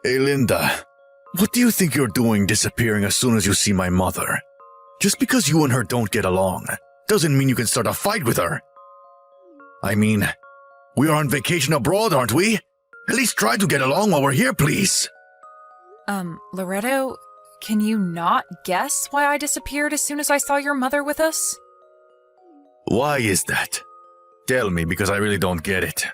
Hey, Linda. What do you think you're doing disappearing as soon as you see my mother? Just because you and her don't get along doesn't mean you can start a fight with her. I mean, we are on vacation abroad, aren't we? At least try to get along while we're here, please. Loretto, can you not guess why I disappeared as soon as I saw your mother with us? Why is that? Tell me, because I really don't get it.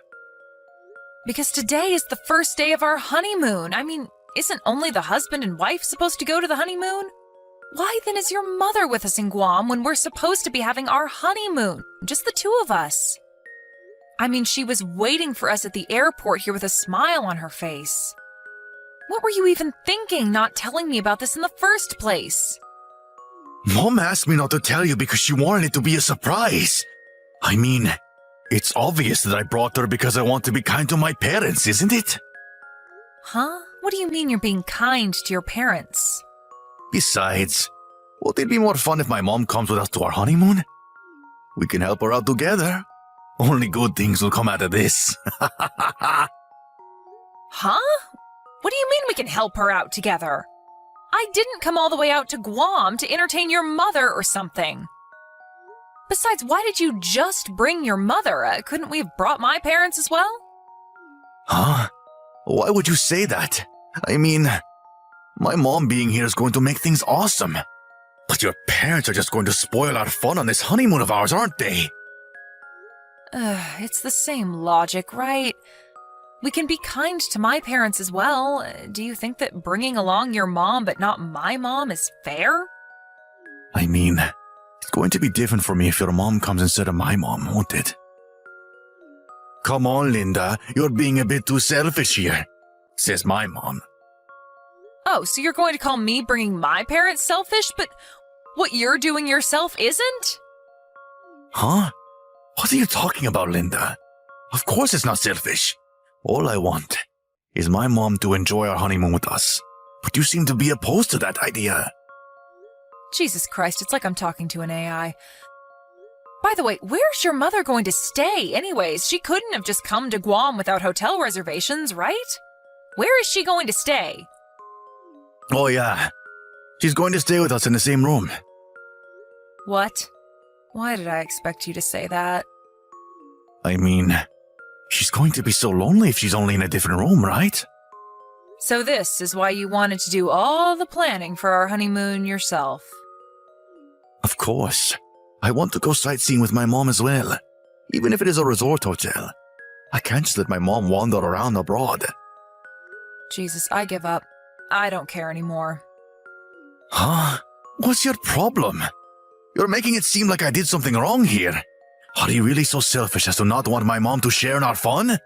Because today is the first day of our honeymoon. I mean, isn't only the husband and wife supposed to go to the honeymoon? Why then is your mother with us in Guam when we're supposed to be having our honeymoon? Just the two of us. I mean, she was waiting for us at the airport here with a smile on her face. What were you even thinking, not telling me about this in the first place? Mom asked me not to tell you because she wanted it to be a surprise. I mean, it's obvious that I brought her because I want to be kind to my parents, isn't it? Huh? What do you mean you're being kind to your parents? Besides, won't it be more fun if my mom comes with us to our honeymoon? We can help her out together. Only good things will come out of this. Huh? What do you mean we can help her out together? I didn't come all the way out to Guam to entertain your mother or something. Besides, why did you just bring your mother? Couldn't we have brought my parents as well? Huh? Why would you say that? I mean, my mom being here is going to make things awesome. But your parents are just going to spoil our fun on this honeymoon of ours, aren't they? It's the same logic, right? We can be kind to my parents as well. Do you think that bringing along your mom but not my mom is fair? I mean, it's going to be different for me if your mom comes instead of my mom, won't it? Come on, Linda, you're being a bit too selfish here, says my mom. Oh, so you're going to call me bringing my parents selfish, but what you're doing yourself isn't? Huh? What are you talking about, Linda? Of course it's not selfish. All I want is my mom to enjoy our honeymoon with us. But you seem to be opposed to that idea. Jesus Christ, it's like I'm talking to an AI. By the way, where's your mother going to stay anyways? She couldn't have just come to Guam without hotel reservations, right? Where is she going to stay? Oh yeah, she's going to stay with us in the same room. What? Why did I expect you to say that? I mean, she's going to be so lonely if she's only in a different room, right? So this is why you wanted to do all the planning for our honeymoon yourself. Of course. I want to go sightseeing with my mom as well, even if it is a resort hotel. I can't just let my mom wander around abroad. Jesus, I give up. I don't care anymore. Huh? What's your problem? You're making it seem like I did something wrong here. Are you really so selfish as to not want my mom to share in our fun?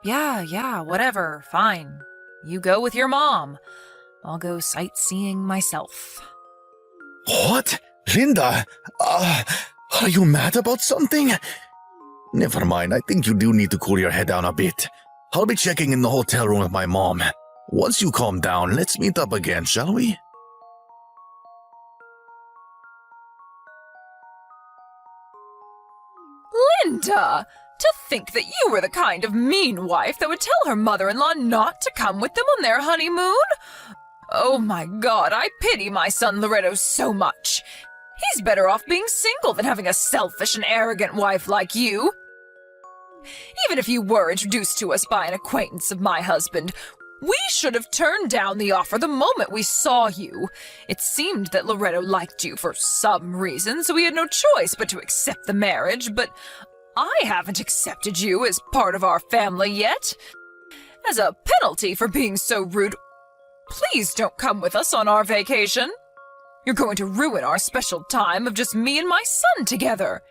Yeah, whatever, fine. You go with your mom. I'll go sightseeing myself. What? Linda? Are you mad about something? Never mind, I think you do need to cool your head down a bit. I'll be checking in the hotel room with my mom. Once you calm down, let's meet up again, shall we? Linda! To think that you were the kind of mean wife that would tell her mother-in-law not to come with them on their honeymoon? Oh my God, I pity my son Loretto so much. He's better off being single than having a selfish and arrogant wife like you. Even if you were introduced to us by an acquaintance of my husband, we should have turned down the offer the moment we saw you. It seemed that Loretto liked you for some reason, so we had no choice but to accept the marriage, but I haven't accepted you as part of our family yet. As a penalty for being so rude, please don't come with us on our vacation. You're going to ruin our special time of just me and my son together.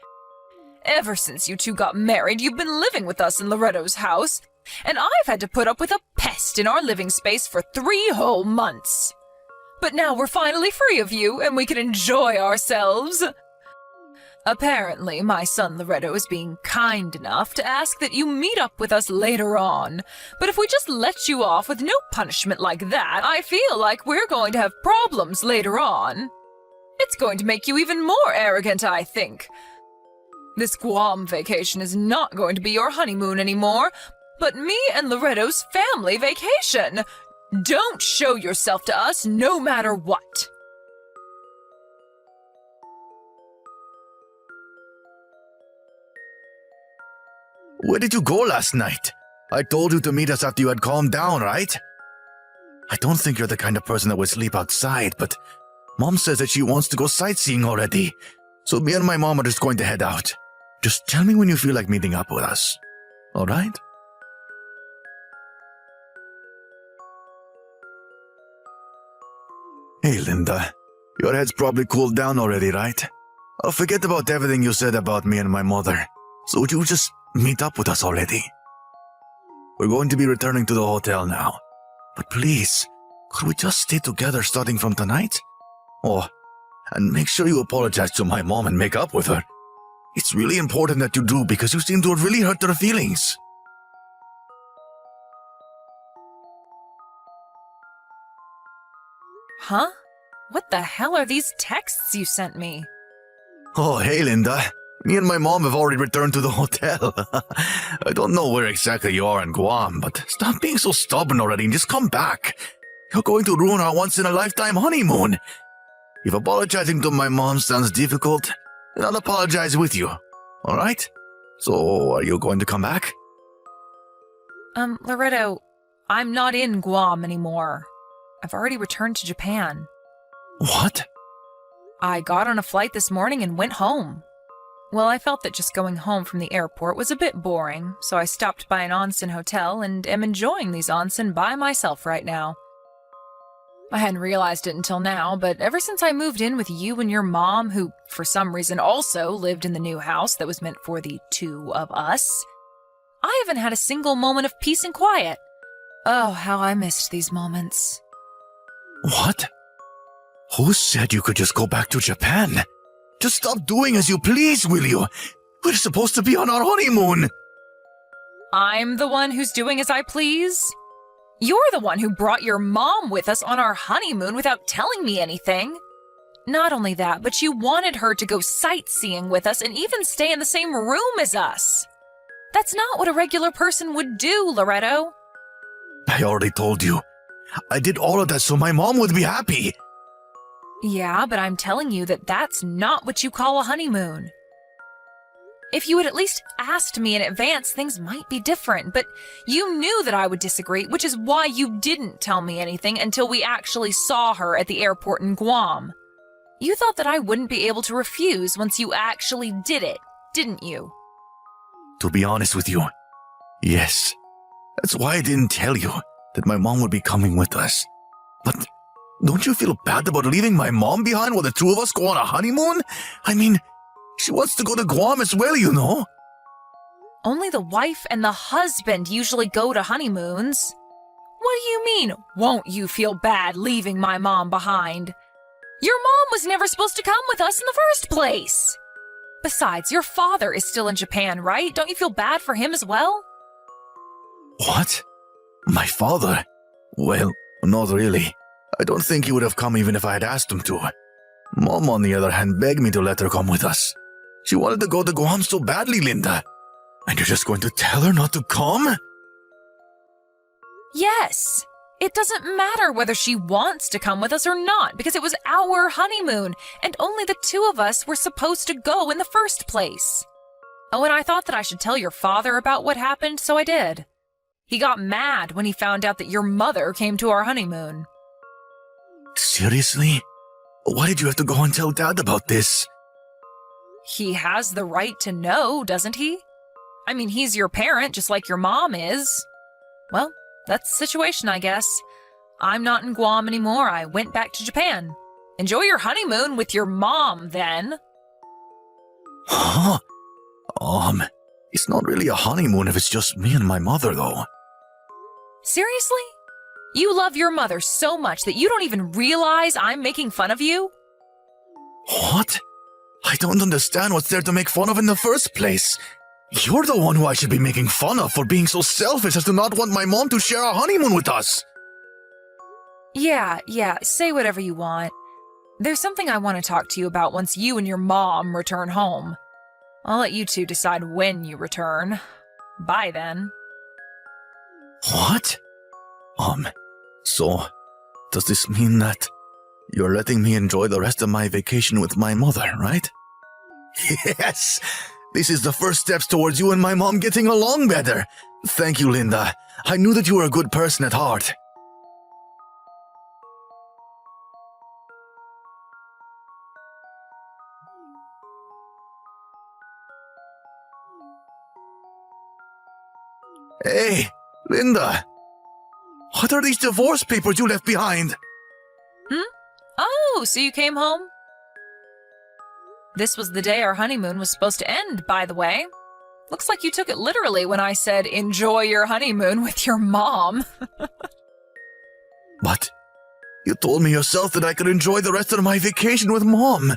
Ever since you two got married, you've been living with us in Loretto's house, and I've had to put up with a pest in our living space for 3 whole months. But now we're finally free of you, and we can enjoy ourselves. Apparently, my son Loretto is being kind enough to ask that you meet up with us later on. But if we just let you off with no punishment like that, I feel like we're going to have problems later on. It's going to make you even more arrogant, I think. This Guam vacation is not going to be your honeymoon anymore, but me and Loretto's family vacation. Don't show yourself to us no matter what. Where did you go last night? I told you to meet us after you had calmed down, right? I don't think you're the kind of person that would sleep outside, but Mom says that she wants to go sightseeing already. So me and my mom are just going to head out. Just tell me when you feel like meeting up with us. Alright? Hey, Linda. Your head's probably cooled down already, right? I'll forget about everything you said about me and my mother. So would you just meet up with us already? We're going to be returning to the hotel now. But please, could we just stay together starting from tonight? Oh, and make sure you apologize to my mom and make up with her. It's really important that you do because you seem to have really hurt her feelings. Huh? What the hell are these texts you sent me? Oh, hey, Linda. Me and my mom have already returned to the hotel. I don't know where exactly you are in Guam, but stop being so stubborn already and just come back. You're going to ruin our once-in-a-lifetime honeymoon. If apologizing to my mom sounds difficult, then I'll apologize with you. Alright? So, are you going to come back? Loretto, I'm not in Guam anymore. I've already returned to Japan. What? I got on a flight this morning and went home. Well, I felt that just going home from the airport was a bit boring, so I stopped by an onsen hotel and am enjoying these onsen by myself right now. I hadn't realized it until now, but ever since I moved in with you and your mom, who for some reason also lived in the new house that was meant for the two of us, I haven't had a single moment of peace and quiet. Oh, how I missed these moments. What? Who said you could just go back to Japan? Just stop doing as you please, will you? We're supposed to be on our honeymoon. I'm the one who's doing as I please? You're the one who brought your mom with us on our honeymoon without telling me anything. Not only that, but you wanted her to go sightseeing with us and even stay in the same room as us. That's not what a regular person would do, Loretto. I already told you. I did all of that so my mom would be happy. Yeah, but I'm telling you that that's not what you call a honeymoon. If you had at least asked me in advance, things might be different, but you knew that I would disagree, which is why you didn't tell me anything until we actually saw her at the airport in Guam. You thought that I wouldn't be able to refuse once you actually did it, didn't you? To be honest with you, yes. That's why I didn't tell you that my mom would be coming with us. But don't you feel bad about leaving my mom behind while the two of us go on a honeymoon? I mean, she wants to go to Guam as well, you know. Only the wife and the husband usually go to honeymoons. What do you mean, won't you feel bad leaving my mom behind? Your mom was never supposed to come with us in the first place. Besides, your father is still in Japan, right? Don't you feel bad for him as well? What? My father? Well, not really. I don't think he would have come even if I had asked him to. Mom, on the other hand, begged me to let her come with us. She wanted to go to Guam so badly, Linda. And you're just going to tell her not to come? Yes. It doesn't matter whether she wants to come with us or not, because it was our honeymoon, and only the two of us were supposed to go in the first place. Oh, and I thought that I should tell your father about what happened, so I did. He got mad when he found out that your mother came to our honeymoon. Seriously? Why did you have to go and tell Dad about this? He has the right to know, doesn't he? I mean, he's your parent, just like your mom is. Well, that's the situation, I guess. I'm not in Guam anymore. I went back to Japan. Enjoy your honeymoon with your mom, then. Huh? It's not really a honeymoon if it's just me and my mother, though. Seriously? You love your mother so much that you don't even realize I'm making fun of you? What? I don't understand what's there to make fun of in the first place. You're the one who I should be making fun of for being so selfish as to not want my mom to share our honeymoon with us. Yeah, say whatever you want. There's something I want to talk to you about once you and your mom return home. I'll let you two decide when you return. Bye then. What? So, does this mean that you're letting me enjoy the rest of my vacation with my mother, right? Yes! This is the first steps towards you and my mom getting along better. Thank you, Linda. I knew that you were a good person at heart. Hey, Linda. What are these divorce papers you left behind? Oh, so you came home? This was the day our honeymoon was supposed to end, by the way. Looks like you took it literally when I said, enjoy your honeymoon with your mom. But you told me yourself that I could enjoy the rest of my vacation with Mom.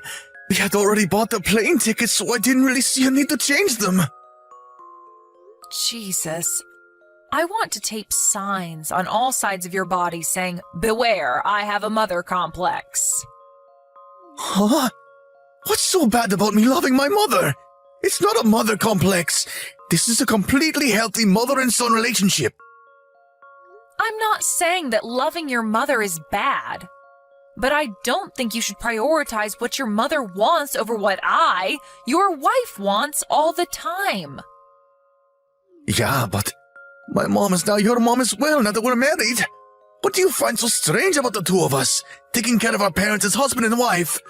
We had already bought the plane tickets, so I didn't really see a need to change them. Jesus. I want to tape signs on all sides of your body saying, beware, I have a mother complex. Huh? What's so bad about me loving my mother? It's not a mother complex. This is a completely healthy mother and son relationship. I'm not saying that loving your mother is bad, but I don't think you should prioritize what your mother wants over what your wife, wants all the time. Yeah, but my mom is now your mom as well, now that we're married. What do you find so strange about the two of us, taking care of our parents as husband and wife?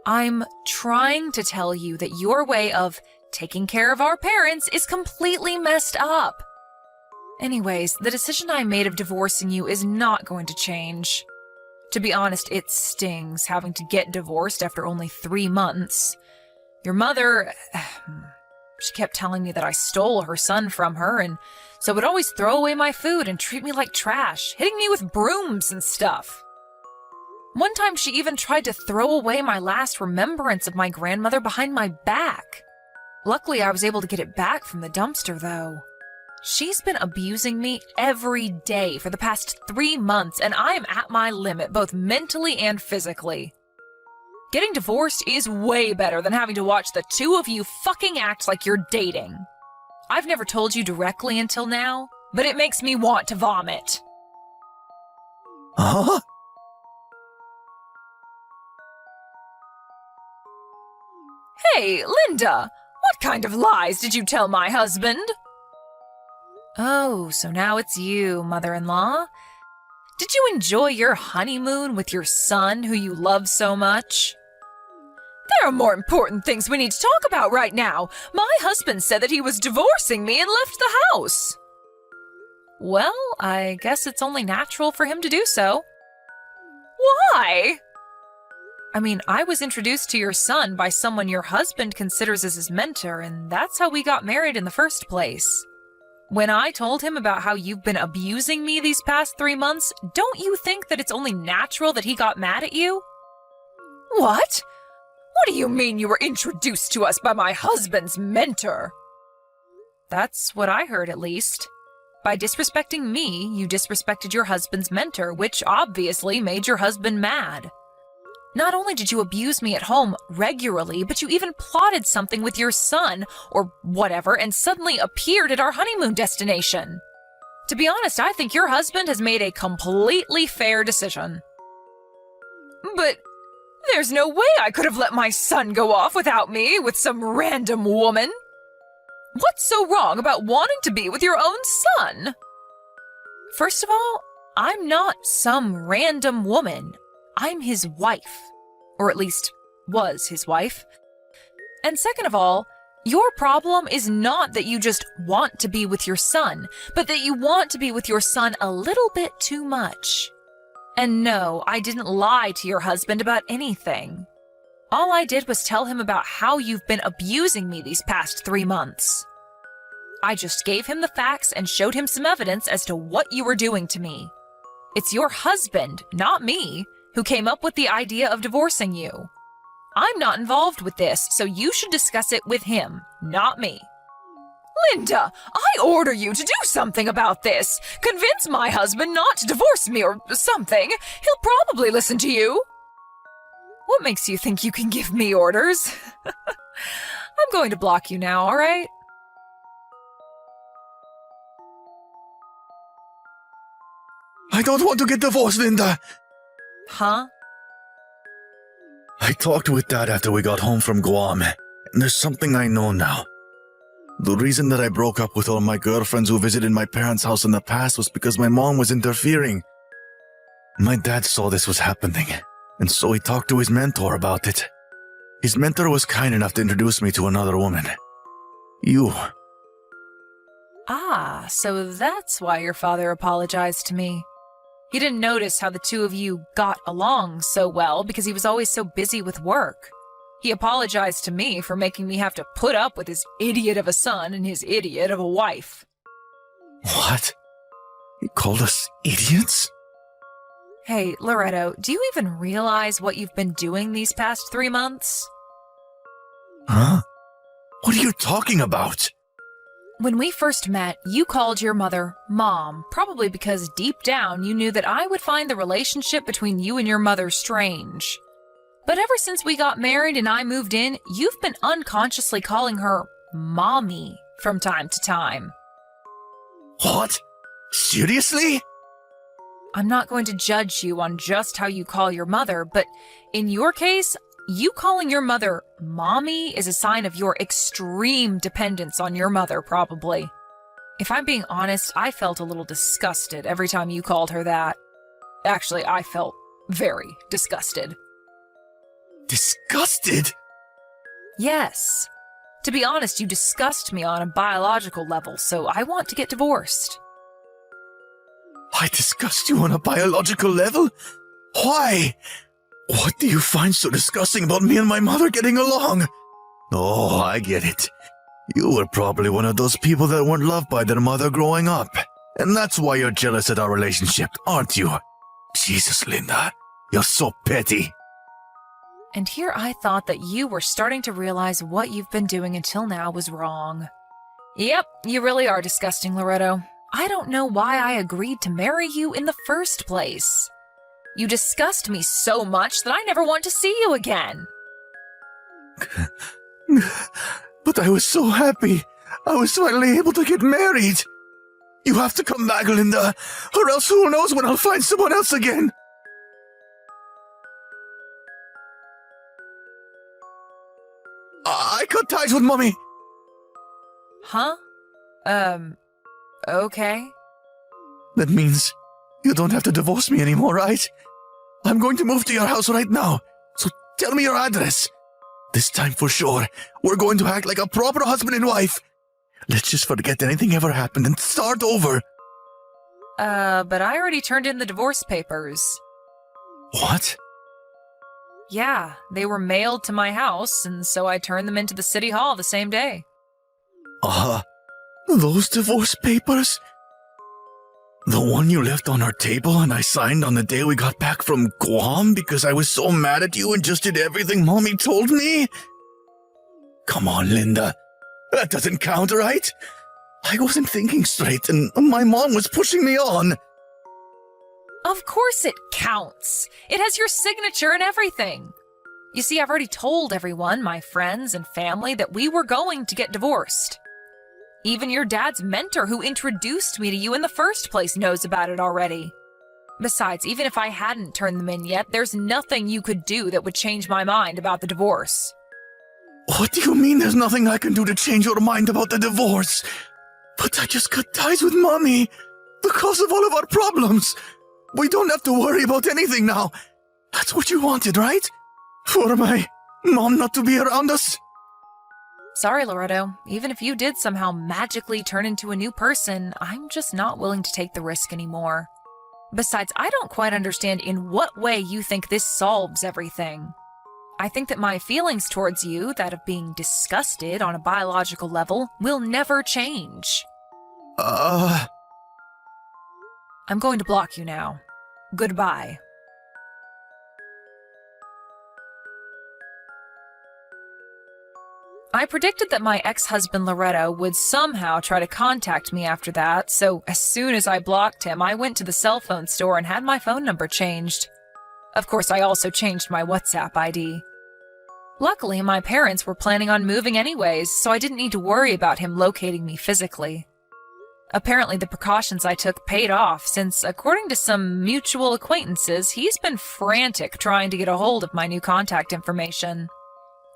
I'm trying to tell you that your way of taking care of our parents is completely messed up. Anyways, the decision I made of divorcing you is not going to change. To be honest, it stings having to get divorced after only 3 months. Your mother, she kept telling me that I stole her son from her, and so would always throw away my food and treat me like trash, hitting me with brooms and stuff. One time she even tried to throw away my last remembrance of my grandmother behind my back. Luckily, I was able to get it back from the dumpster, though. She's been abusing me every day for the past 3 months, and I am at my limit, both mentally and physically. Getting divorced is way better than having to watch the two of you fucking act like you're dating. I've never told you directly until now, but it makes me want to vomit. Huh? Hey, Linda, what kind of lies did you tell my husband? Oh, so now it's you, mother-in-law. Did you enjoy your honeymoon with your son who you love so much? There are more important things we need to talk about right now. My husband said that he was divorcing me and left the house. Well, I guess it's only natural for him to do so. Why? I mean, I was introduced to your son by someone your husband considers as his mentor, and that's how we got married in the first place. When I told him about how you've been abusing me these past 3 months, don't you think that it's only natural that he got mad at you? What? What do you mean you were introduced to us by my husband's mentor? That's what I heard, at least. By disrespecting me, you disrespected your husband's mentor, which obviously made your husband mad. Not only did you abuse me at home regularly, but you even plotted something with your son, or whatever, and suddenly appeared at our honeymoon destination. To be honest, I think your husband has made a completely fair decision. But there's no way I could have let my son go off without me with some random woman. What's so wrong about wanting to be with your own son? First of all, I'm not some random woman. I'm his wife, or at least was his wife. And second of all, your problem is not that you just want to be with your son, but that you want to be with your son a little bit too much. And no, I didn't lie to your husband about anything. All I did was tell him about how you've been abusing me these past 3 months. I just gave him the facts and showed him some evidence as to what you were doing to me. It's your husband, not me, who came up with the idea of divorcing you. I'm not involved with this, so you should discuss it with him, not me. Linda, I order you to do something about this. Convince my husband not to divorce me or something. He'll probably listen to you. What makes you think you can give me orders? I'm going to block you now, all right? I don't want to get divorced, Linda. Huh? I talked with Dad after we got home from Guam, and there's something I know now. The reason that I broke up with all my girlfriends who visited my parents' house in the past was because my mom was interfering. My dad saw this was happening, and so he talked to his mentor about it. His mentor was kind enough to introduce me to another woman. You. Ah, so that's why your father apologized to me. He didn't notice how the two of you got along so well because he was always so busy with work. He apologized to me for making me have to put up with his idiot of a son and his idiot of a wife. What? He called us idiots? Hey, Loretto, do you even realize what you've been doing these past 3 months? Huh? What are you talking about? When we first met, you called your mother Mom, probably because deep down you knew that I would find the relationship between you and your mother strange. But ever since we got married and I moved in, you've been unconsciously calling her Mommy from time to time. What? Seriously? I'm not going to judge you on just how you call your mother, but in your case, you calling your mother Mommy is a sign of your extreme dependence on your mother, probably. If I'm being honest, I felt a little disgusted every time you called her that. Actually, I felt very disgusted. Disgusted? Yes. To be honest, you disgust me on a biological level, so I want to get divorced. I disgust you on a biological level? Why? What do you find so disgusting about me and my mother getting along? Oh, I get it. You were probably one of those people that weren't loved by their mother growing up. And that's why you're jealous at our relationship, aren't you? Jesus, Linda, you're so petty. And here I thought that you were starting to realize what you've been doing until now was wrong. Yep, you really are disgusting, Loretto. I don't know why I agreed to marry you in the first place. You disgust me so much that I never want to see you again. But I was so happy. I was finally able to get married. You have to come back, Linda, or else who knows when I'll find someone else again. I cut ties with Mommy. Huh? Okay. That means you don't have to divorce me anymore, right? I'm going to move to your house right now, so tell me your address. This time for sure, we're going to act like a proper husband and wife. Let's just forget anything ever happened and start over. But I already turned in the divorce papers. What? Yeah, they were mailed to my house, and so I turned them into the city hall the same day. Those divorce papers? The one you left on our table and I signed on the day we got back from Guam because I was so mad at you and just did everything Mommy told me? Come on, Linda. That doesn't count, right? I wasn't thinking straight and my mom was pushing me on. Of course it counts. It has your signature and everything. You see, I've already told everyone, my friends and family, that we were going to get divorced. Even your dad's mentor who introduced me to you in the first place knows about it already. Besides, even if I hadn't turned them in yet, there's nothing you could do that would change my mind about the divorce. What do you mean there's nothing I can do to change your mind about the divorce? But I just cut ties with Mommy because of all of our problems. We don't have to worry about anything now. That's what you wanted, right? For my mom not to be around us? Sorry, Loretto. Even if you did somehow magically turn into a new person, I'm just not willing to take the risk anymore. Besides, I don't quite understand in what way you think this solves everything. I think that my feelings towards you, that of being disgusted on a biological level, will never change. I'm going to block you now. Goodbye. I predicted that my ex-husband Loretto would somehow try to contact me after that, so as soon as I blocked him, I went to the cell phone store and had my phone number changed. Of course, I also changed my WhatsApp ID. Luckily, my parents were planning on moving anyways, so I didn't need to worry about him locating me physically. Apparently, the precautions I took paid off, since, according to some mutual acquaintances, he's been frantic trying to get a hold of my new contact information.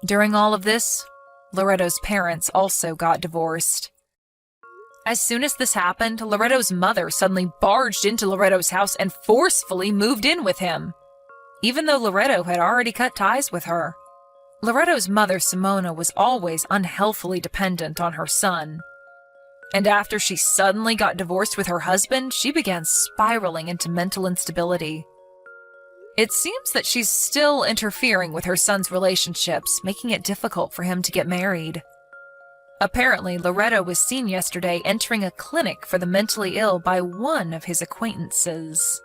During all of this, Loretto's parents also got divorced. As soon as this happened, Loretto's mother suddenly barged into Loretto's house and forcefully moved in with him, even though Loretto had already cut ties with her. Loretto's mother, Simona, was always unhealthily dependent on her son. And after she suddenly got divorced with her husband, she began spiraling into mental instability. It seems that she's still interfering with her son's relationships, making it difficult for him to get married. Apparently, Loretto was seen yesterday entering a clinic for the mentally ill by one of his acquaintances.